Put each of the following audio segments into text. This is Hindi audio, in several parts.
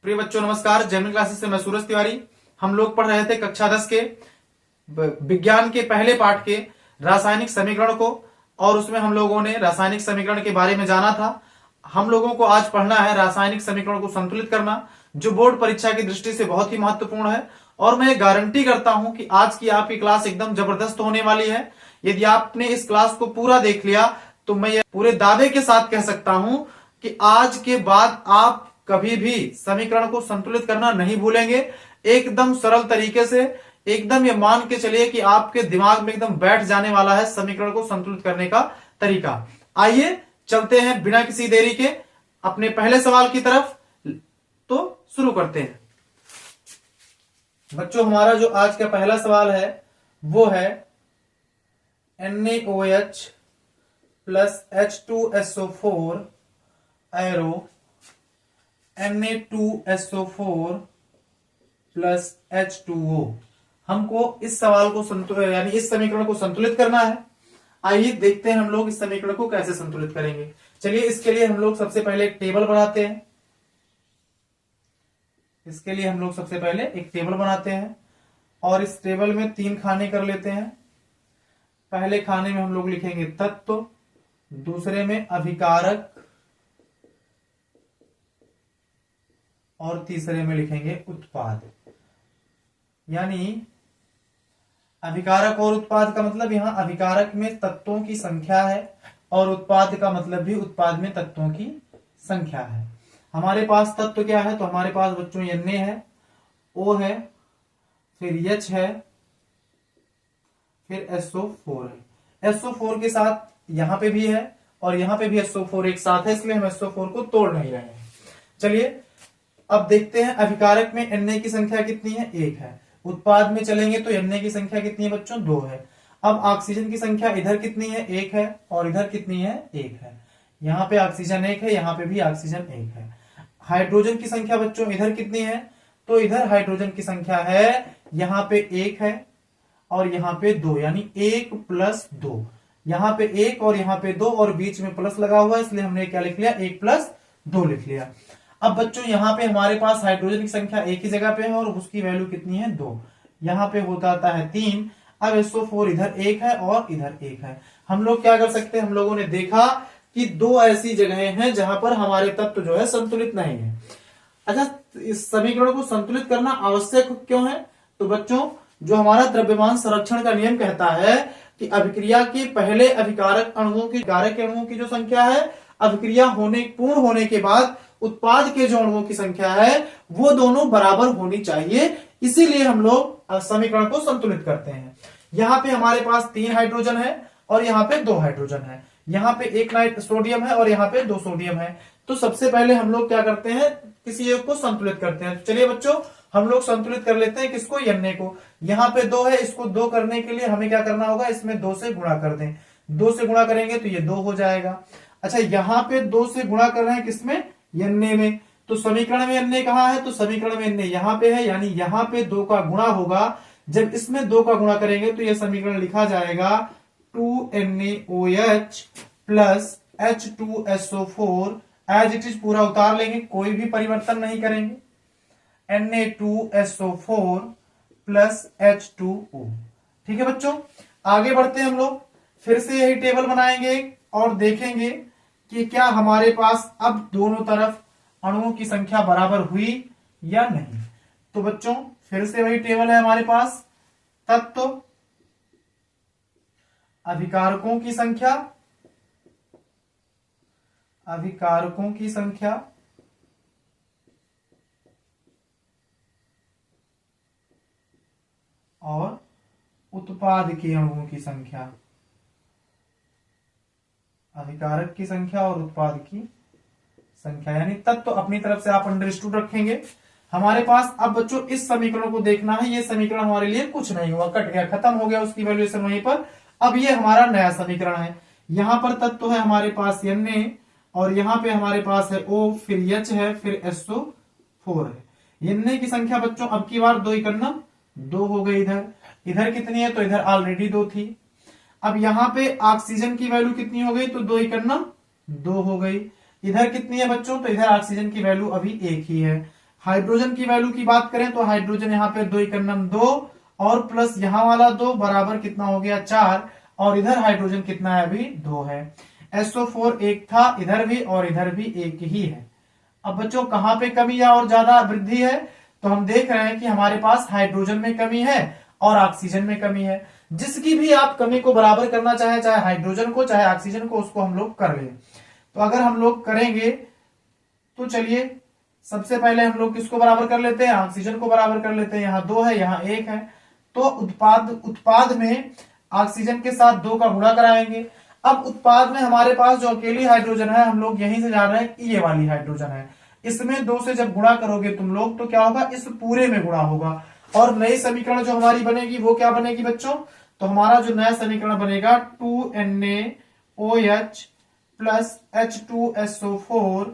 प्रिय बच्चों नमस्कार। जेमिनी क्लासेस से मैं सूरज तिवारी। हम लोग पढ़ रहे थे कक्षा 10 के विज्ञान के पहले पाठ के रासायनिक समीकरण को, और उसमें हम लोगों ने रासायनिक समीकरण के बारे में जाना था। हम लोगों को आज पढ़ना है रासायनिक समीकरण को संतुलित करना, जो बोर्ड परीक्षा की दृष्टि से बहुत ही महत्वपूर्ण है। और मैं गारंटी करता हूं कि आज की आपकी क्लास एकदम जबरदस्त होने वाली है। यदि आपने इस क्लास को पूरा देख लिया तो मैं पूरे दावे के साथ कह सकता हूं कि आज के बाद आप कभी भी समीकरण को संतुलित करना नहीं भूलेंगे। एकदम सरल तरीके से, एकदम ये मान के चलिए कि आपके दिमाग में एकदम बैठ जाने वाला है समीकरण को संतुलित करने का तरीका। आइए चलते हैं बिना किसी देरी के अपने पहले सवाल की तरफ। तो शुरू करते हैं बच्चों। हमारा जो आज का पहला सवाल है वो है NaOH plus H2SO4 arrow Na2SO4 plus H2O। हमको इस सवाल को यानी इस समीकरण को संतुलित करना है। आइए देखते हैं हम लोग इस समीकरण को कैसे संतुलित करेंगे। चलिए इसके लिए हम लोग सबसे पहले एक टेबल बनाते हैं। और इस टेबल में 3 खाने कर लेते हैं। पहले खाने में हम लोग लिखेंगे तत्व, दूसरे में अभिकारक और तीसरे में लिखेंगे उत्पाद। यानी अभिकारक और उत्पाद का मतलब यहां अभिकारक में तत्वों की संख्या है और उत्पाद का मतलब भी उत्पाद में तत्वों की संख्या है। हमारे पास तत्व क्या है? तो हमारे पास बच्चों Na है, O है, फिर H है, फिर SO4 है। SO4 के साथ यहां पे भी है और यहां पे भी SO4 एक साथ है, इसलिए हम SO4 को तोड़ नहीं रहे हैं। चलिए अब देखते हैं अभिकारक में Na की संख्या कितनी है? 1 है। उत्पाद में चलेंगे तो Na की संख्या कितनी है बच्चों? 2 है। अब ऑक्सीजन की संख्या इधर कितनी है? 1 है, और इधर कितनी है? 1 है। यहाँ पे ऑक्सीजन 1 है, यहाँ पे भी ऑक्सीजन 1 है। हाइड्रोजन की संख्या बच्चों इधर कितनी है? तो इधर हाइड्रोजन की संख्या है, यहाँ पे 1 है और यहाँ पे 2, यानी 1 प्लस 2। यहाँ पे 1 और यहाँ पे 2 और बीच में प्लस लगा हुआ है, इसलिए हमने क्या लिख लिया? 1 प्लस 2 लिख लिया। अब बच्चों यहाँ पे हमारे पास हाइड्रोजन की संख्या एक ही जगह पे है और उसकी वैल्यू कितनी है? 2। यहाँ पे होता आता है 3। अब SO4 इधर 1 है और इधर 1 है। हम लोग क्या कर सकते हैं? हम लोगों ने देखा कि 2 ऐसी जगहें हैं जहां पर हमारे तत्व जो है संतुलित नहीं है। अच्छा, इस समीकरण को संतुलित करना आवश्यक क्यों है? तो बच्चों जो हमारा द्रव्यमान संरक्षण का नियम कहता है कि अभिक्रिया के पहले अभिकारक अणुओं की जो संख्या है, अभिक्रिया पूर्ण होने के बाद उत्पाद के जो अणुओं की संख्या है वो दोनों बराबर होनी चाहिए। इसीलिए हम लोग समीकरण को संतुलित करते हैं। यहाँ पे हमारे पास 3 हाइड्रोजन है और यहाँ पे 2 हाइड्रोजन है। यहाँ पे 1 सोडियम है और यहाँ पे 2 सोडियम है। तो सबसे पहले हम लोग क्या करते हैं? किसी एक को संतुलित करते हैं। चलिए बच्चों हम लोग संतुलित कर लेते हैं। किसको? Na को। यहाँ पे 2 है, इसको 2 करने के लिए हमें क्या करना होगा? इसमें 2 से गुणा कर दें। 2 से गुणा करेंगे तो ये 2 हो जाएगा। अच्छा, यहाँ पे 2 से गुणा कर रहे हैं किसमें? Na में। तो समीकरण में Na कहाँ है? तो समीकरण में Na यहाँ पे है, यानी यहाँ पे 2 का गुणा होगा। जब इसमें 2 का गुणा करेंगे तो यह समीकरण लिखा जाएगा 2NaOH plus H2SO4। As it is पूरा उतार लेंगे, कोई भी परिवर्तन नहीं करेंगे। Na2SO4 plus H2O। ठीक है बच्चों, आगे बढ़ते हैं हम लोग। फिर से यही टेबल बनाएंगे और देखेंगे कि क्या हमारे पास अब दोनों तरफ अणुओं की संख्या बराबर हुई या नहीं। तो बच्चों फिर से वही टेबल है हमारे पास। तत्व, अभिकारकों की संख्या और उत्पाद के अणुओं की संख्या। अभिकारक की संख्या और उत्पाद की संख्या, यानी तत्व अपनी तरफ से आप अंडरस्टूड रखेंगे। हमारे पास अब बच्चों इस समीकरण को देखना है। ये समीकरण हमारे लिए कुछ नहीं हुआ, कट गया, खत्म हो गया उसकी वैल्यूएशन वहीं पर। अब ये हमारा नया समीकरण है। यहां पर तत्व है हमारे पास Na और यहां पे हमारे पास है O, फिर H है, फिर SO4 है। Na की संख्या बच्चों अब की बार 2 इकन्नम 2 हो गई। इधर कितनी है? तो इधर ऑलरेडी 2 थी। अब यहाँ पे ऑक्सीजन की वैल्यू कितनी हो गई? तो 2 इकन्नम 2 हो गई। इधर कितनी है बच्चों? तो इधर ऑक्सीजन की वैल्यू अभी 1 ही है। हाइड्रोजन की वैल्यू की बात करें तो हाइड्रोजन यहाँ पे 2 × 2 और प्लस यहाँ वाला 2 बराबर कितना हो गया 4, और इधर हाइड्रोजन कितना है अभी 2 है। SO4 एक था इधर भी और इधर भी एक ही है। अब बच्चों कहां पे कमी या और ज्यादा वृद्धि है, तो हम देख रहे हैं कि हमारे पास हाइड्रोजन में कमी है और ऑक्सीजन में कमी है। जिसकी भी आप कमी को बराबर करना चाहे, चाहे हाइड्रोजन को चाहे ऑक्सीजन को, उसको हम लोग कर ले। तो अगर हम लोग करेंगे तो चलिए सबसे पहले हम लोग किसको बराबर कर लेते हैं, ऑक्सीजन को बराबर कर लेते हैं। यहाँ 2 है यहाँ 1 है, तो उत्पाद में ऑक्सीजन के साथ 2 का गुणा कराएंगे। अब उत्पाद में हमारे पास जो अकेली हाइड्रोजन है, हम लोग यहीं से जान रहे हैं कि ये वाली हाइड्रोजन है, इसमें 2 से जब गुणा करोगे तुम लोग तो क्या होगा, इस पूरे में गुणा होगा। और नई समीकरण जो हमारी बनेगी वो क्या बनेगी बच्चों, तो हमारा जो नया समीकरण बनेगा 2NaOH प्लस H2SO4,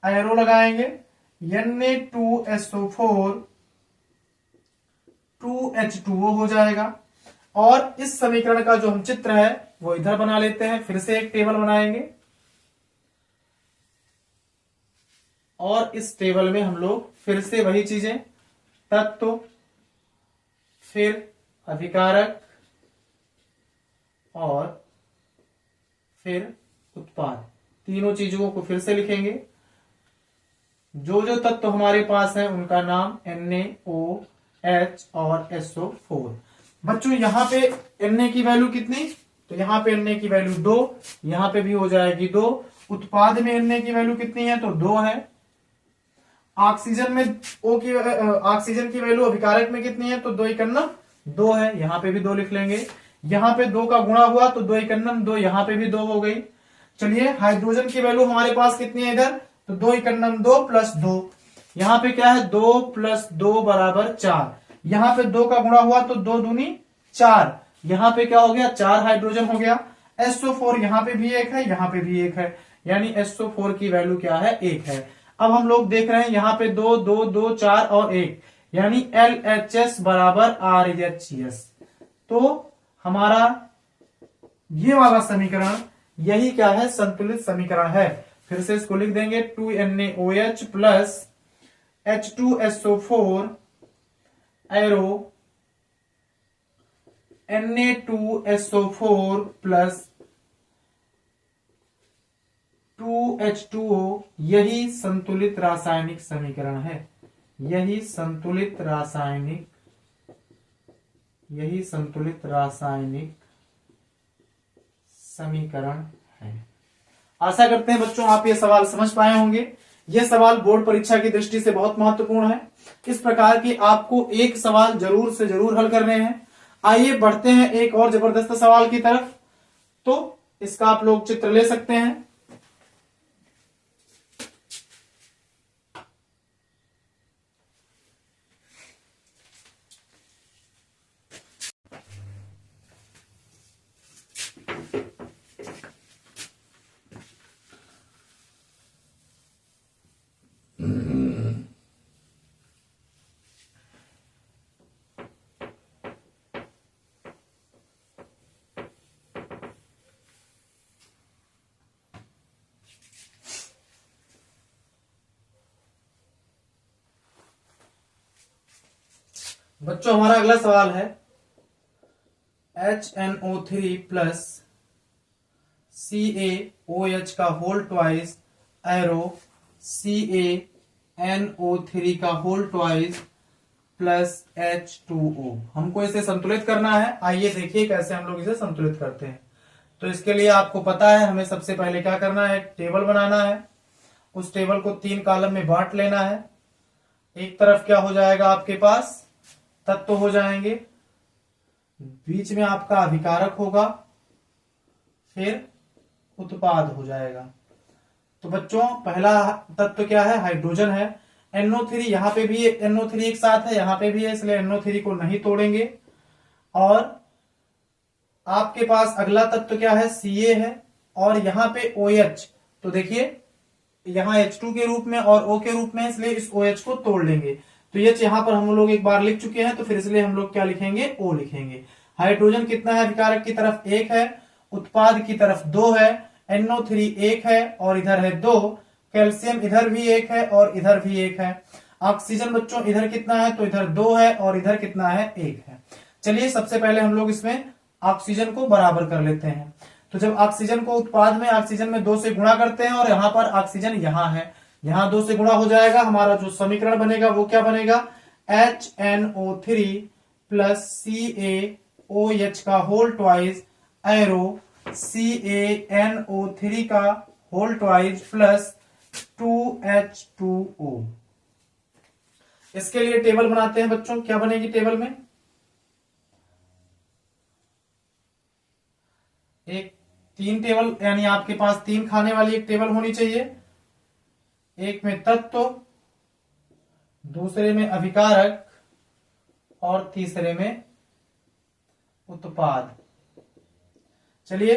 एरो लगाएंगे, Na2SO4 2H2O हो जाएगा। और इस समीकरण का जो हम चित्र है वो इधर बना लेते हैं, फिर से एक टेबल बनाएंगे और इस टेबल में हम लोग फिर से वही चीजें, तत्व, फिर अभिकारक और फिर उत्पाद, तीनों चीजों को फिर से लिखेंगे। जो जो तत्व हमारे पास है उनका नाम NaOH और SO4। बच्चों यहाँ पे Na की वैल्यू कितनी, तो यहाँ पे Na की वैल्यू 2, यहाँ पे भी हो जाएगी 2। उत्पाद में Na की वैल्यू कितनी है, तो 2 है। ऑक्सीजन में ऑक्सीजन की वैल्यू अभिकारक में कितनी है, तो 2 × 2 है, यहाँ पे भी 2 लिख लेंगे। यहाँ पे 2 का गुणा हुआ तो 2 × 2, यहाँ पे भी 2 हो गई। चलिए हाइड्रोजन की वैल्यू हमारे पास कितनी है इधर, तो 2 × 2 प्लस 2, यहाँ पे क्या है 2 + 2 = 4, यहाँ पे 2 का गुणा हुआ तो 2 दूनी 4, यहाँ पे क्या हो गया 4 हाइड्रोजन हो गया। SO4 यहाँ पे भी 1 है, यहाँ पे भी 1 है, यानी SO4 की वैल्यू क्या है 1 है। अब हम लोग देख रहे हैं यहाँ पे 2 2 2 4 और 1, यानी LHS = RHS। तो हमारा ये वाला समीकरण यही क्या है, संतुलित समीकरण है। फिर से इसको लिख देंगे 2NaOH plus H2SO4 arrow Na2SO4 plus 2H2O, यही संतुलित रासायनिक समीकरण है। यही संतुलित रासायनिक समीकरण है। आशा करते हैं बच्चों आप ये सवाल समझ पाए होंगे। ये सवाल बोर्ड परीक्षा की दृष्टि से बहुत महत्वपूर्ण है। इस प्रकार की आपको एक सवाल जरूर से जरूर हल करने हैं। आइए बढ़ते हैं एक और जबरदस्त सवाल की तरफ। तो इसका आप लोग चित्र ले सकते हैं। बच्चों हमारा अगला सवाल है HNO3 प्लस CaOH का होल ट्वाइस एरो CaNO3 का होल ट्वाइस प्लस H2O। हमको इसे संतुलित करना है। आइए देखिए कैसे हम लोग इसे संतुलित करते हैं। तो इसके लिए आपको पता है हमें सबसे पहले क्या करना है, टेबल बनाना है। उस टेबल को 3 कॉलम में बांट लेना है। एक तरफ क्या हो जाएगा, आपके पास तत्व हो जाएंगे, बीच में आपका अभिकारक होगा, फिर उत्पाद हो जाएगा। तो बच्चों पहला तत्व क्या है, हाइड्रोजन है। NO3 यहाँ पे भी NO3 एक साथ है, यहाँ पे भी है, इसलिए NO3 को नहीं तोड़ेंगे। और आपके पास अगला तत्व क्या है, Ca है, और यहाँ पे OH। तो देखिए यहाँ H2 के रूप में और O के रूप में, इसलिए इस OH को तोड़ लेंगे। तो ये यहाँ पर हम लोग एक बार लिख चुके हैं, तो फिर इसलिए हम लोग क्या लिखेंगे, O लिखेंगे। हाइड्रोजन कितना है, अभिकारक की तरफ 1 है, उत्पाद की तरफ 2 है, NO3 1 है और इधर है 2, कैल्शियम इधर भी 1 है और इधर भी 1 है। ऑक्सीजन बच्चों इधर कितना है, तो इधर 2 है और इधर कितना है, 1 है। चलिए सबसे पहले हम लोग इसमें ऑक्सीजन को बराबर कर लेते हैं। तो जब ऑक्सीजन को उत्पाद में ऑक्सीजन में 2 से गुणा करते हैं और यहाँ पर ऑक्सीजन यहाँ है, यहाँ 2 से गुणा हो जाएगा, हमारा जो समीकरण बनेगा वो क्या बनेगा, HNO3 प्लस CaOH का होल ट्वाइस एरो CaNO3 का होल ट्वाइस प्लस 2H2O। इसके लिए टेबल बनाते हैं बच्चों। क्या बनेगी टेबल में, एक 3 टेबल, यानी आपके पास 3 खाने वाली एक टेबल होनी चाहिए। एक में तत्व, दूसरे में अभिकारक और तीसरे में उत्पाद। चलिए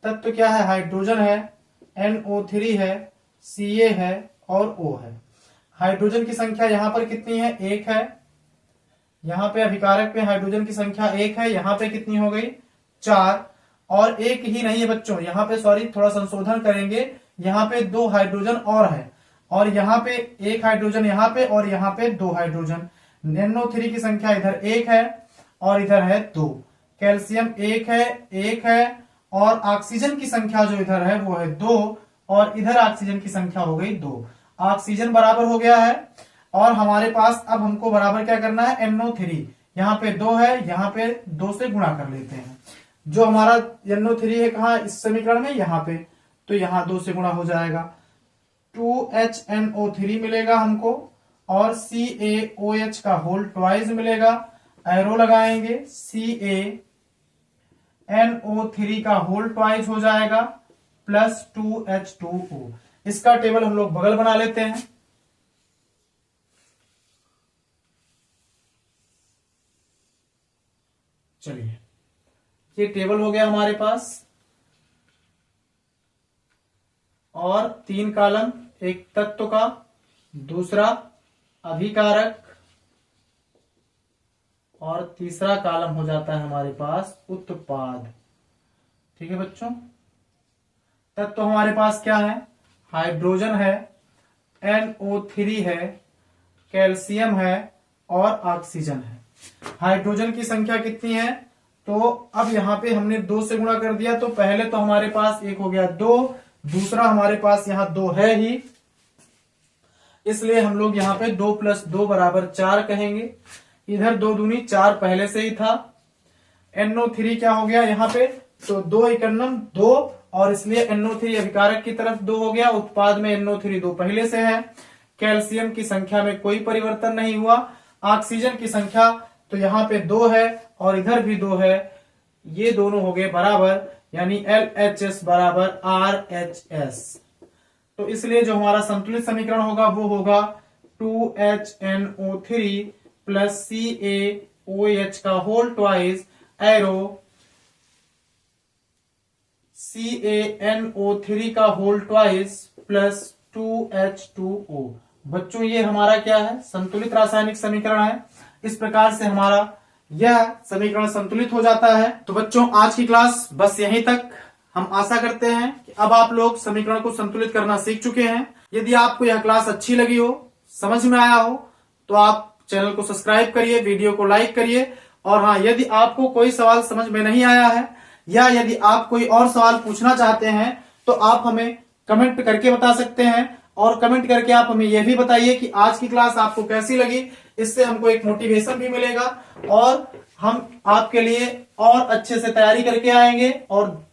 तत्व क्या है, हाइड्रोजन है, NO3 है, Ca है और O है। हाइड्रोजन की संख्या यहां पर कितनी है, 1 है। यहां पे अभिकारक में हाइड्रोजन की संख्या 1 है, यहां पे कितनी हो गई, 4। और एक ही नहीं है बच्चों, यहाँ पे सॉरी थोड़ा संशोधन करेंगे, यहाँ पे 2 हाइड्रोजन और है, और यहाँ पे 1 हाइड्रोजन यहाँ पे और यहाँ पे 2 हाइड्रोजन। NO3 की संख्या इधर 1 है और इधर है 2। कैल्शियम 1 है और ऑक्सीजन की संख्या जो इधर है वो है 2 और इधर ऑक्सीजन की संख्या हो गई 2। ऑक्सीजन बराबर हो गया है और हमारे पास अब हमको बराबर क्या करना है, NO3 यहाँ पे 2 है, यहाँ पे 2 से गुणा कर लेते हैं। जो हमारा NO3 है कहाँ, इस समीकरण में यहाँ पे, तो यहाँ 2 से गुणा हो जाएगा, 2HNO3 मिलेगा हमको और CaOH का होल ट्वाइस मिलेगा। एरो लगाएंगे, CaNO3 का होल ट्वाइस हो जाएगा प्लस 2H2O। इसका टेबल हम लोग बगल बना लेते हैं। चलिए ये टेबल हो गया हमारे पास और 3 कॉलम, एक तत्व का, दूसरा अभिकारक और तीसरा कॉलम हो जाता है हमारे पास उत्पाद। ठीक है बच्चों, तत्व हमारे पास क्या है, हाइड्रोजन है, NO3 है, कैल्शियम है और ऑक्सीजन है। हाइड्रोजन की संख्या कितनी है, तो अब यहां पे हमने 2 से गुणा कर दिया, तो पहले तो हमारे पास एक हो गया 2, दूसरा हमारे पास यहां 2 है ही, इसलिए हम लोग यहाँ पे 2 + 2 = 4 कहेंगे। इधर 2 दूनी 4 पहले से ही था। NO3 क्या हो गया यहाँ पे, तो 2 × 2 और इसलिए NO3 अभिकारक की तरफ 2 हो गया, उत्पाद में NO3 2 पहले से है। कैल्शियम की संख्या में कोई परिवर्तन नहीं हुआ। ऑक्सीजन की संख्या तो यहाँ पे 2 है और इधर भी 2 है, ये दोनों हो गए बराबर, यानी LHS = RHS। तो इसलिए जो हमारा संतुलित समीकरण होगा वो होगा 2HNO3 प्लस CaOH का होल ट्वाइस एरो CaNO3 का होल ट्वाइस प्लस 2H2O। बच्चों ये हमारा क्या है, संतुलित रासायनिक समीकरण है। इस प्रकार से हमारा यह समीकरण संतुलित हो जाता है। तो बच्चों आज की क्लास बस यहीं तक। हम आशा करते हैं कि अब आप लोग समीकरण को संतुलित करना सीख चुके हैं। यदि आपको यह क्लास अच्छी लगी हो, समझ में आया हो, तो आप चैनल को सब्सक्राइब करिए, वीडियो को लाइक करिए। और हाँ, यदि आपको कोई सवाल समझ में नहीं आया है या यदि आप कोई और सवाल पूछना चाहते हैं तो आप हमें कमेंट करके बता सकते हैं। और कमेंट करके आप हमें यह भी बताइए कि आज की क्लास आपको कैसी लगी। इससे हमको एक मोटिवेशन भी मिलेगा और हम आपके लिए और अच्छे से तैयारी करके आएंगे और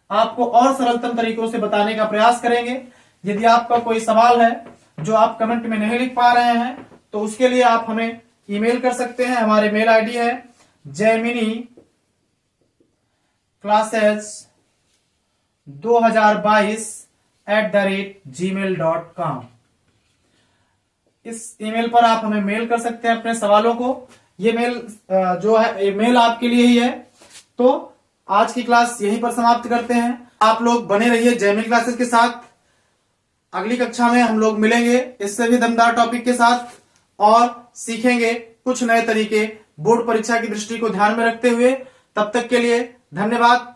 आपको और सरलतम तरीकों से बताने का प्रयास करेंगे। यदि आपका कोई सवाल है जो आप कमेंट में नहीं लिख पा रहे हैं तो उसके लिए आप हमें ईमेल कर सकते हैं। हमारे मेल आईडी है gemini2022@gmail.com। इस ईमेल पर आप हमें मेल कर सकते हैं अपने सवालों को। ये मेल जो है, ये मेल आपके लिए ही है। तो आज की क्लास यहीं पर समाप्त करते हैं। आप लोग बने रहिए जेमिनी क्लासेस के साथ। अगली कक्षा में हम लोग मिलेंगे इससे भी दमदार टॉपिक के साथ और सीखेंगे कुछ नए तरीके बोर्ड परीक्षा की दृष्टि को ध्यान में रखते हुए। तब तक के लिए धन्यवाद।